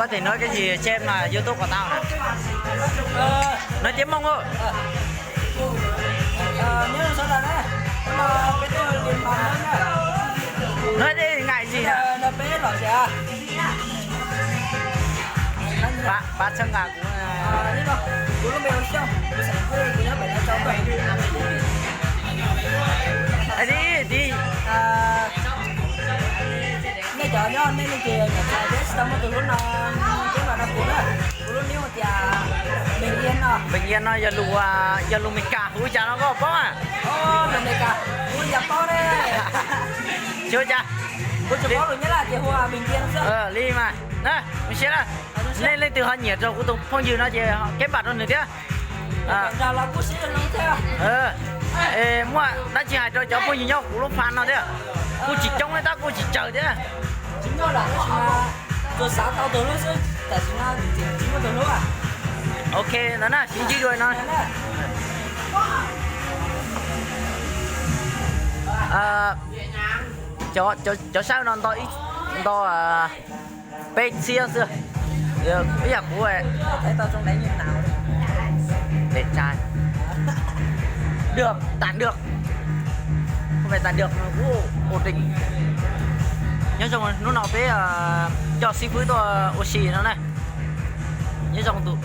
Nói thì nói cái gì xem là YouTube của tao nè. Nói tiếng Mông thôi. Nhớ sao là đấy. Cái tên liền bằng đấy. Nói đi ngày gì nè. Nó bé rồi kìa. Ba chân gà cũng đi đâu. Cũng nó béo xong. Tôi sẽ quên cái nó phải nó cho vậy. Đi. Nghe chợ nhá, nên là kìa nhà trai đấy xong rồi từ lúc nào cái mà nó cũng là lúc nếu mà chả bình yên nó giờ lù mình cả húi cha nó có bó à. Mình cả húi dập bó đấy. Chưa cha. Húi dập bó rồi nhớ là chị Hoa bình yên chưa? Ly mà. Nè, mình sẽ lên từ hơi nhiệt rồi cũng tụng phong dư nó chỉ cái bạt hơn nữa chứ. Giờ là cũng sẽ nó theo. Mua đã chỉ hai cho phong dư nhau cũng lúc phàn nó thế. Cô chỉ trông người ta cô chỉ chờ thế. Chính nó là rồi sáng tao từ lúc chứ tại chính là chính là từ lúc à. Ok đó nè xin chỉ đuôi nó. Cho sao nó to ít to bên xia xưa bây giờ của em thấy tao trong đấy như nào đẹp trai được tàn được không phải tàn được cũng ổn định nhớ xong rồi lúc nào bé cho xí với tôi oxy nó này nhớ xong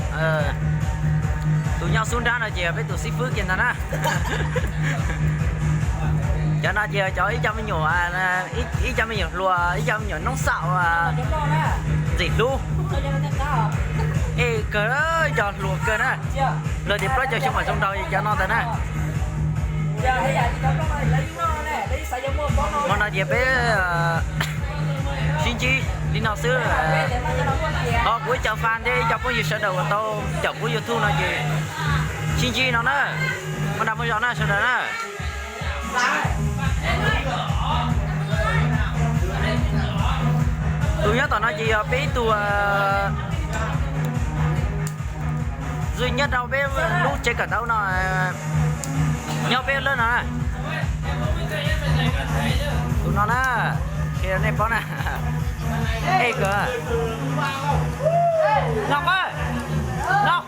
tụi nhau xuống ra rồi chị với tụi xí phước kia nè cho nó giờ cho ý cho mấy nhỏ ý cho mấy nhỏ lùa ý cho mấy nhỏ nóng xạo gì luôn ê cờ đó cho lùa cờ đó lời điệp đó cho xong ở trong đầu cho nó tới nè mà nó điệp với xin chi đi nào xưa cuối chợ fan đi cho có gì sợ đầu của tao chồng của YouTube là gì xin chi nó nữa mà đâm vào gió nó sợ đó nè tôi nhớ tao nói gì bé tụi duy nhất đâu bé lúc chơi cả đâu nó nhau bé lên nè tụi nó nè kia này có nè ê cơ Ngọc ơi Ngọc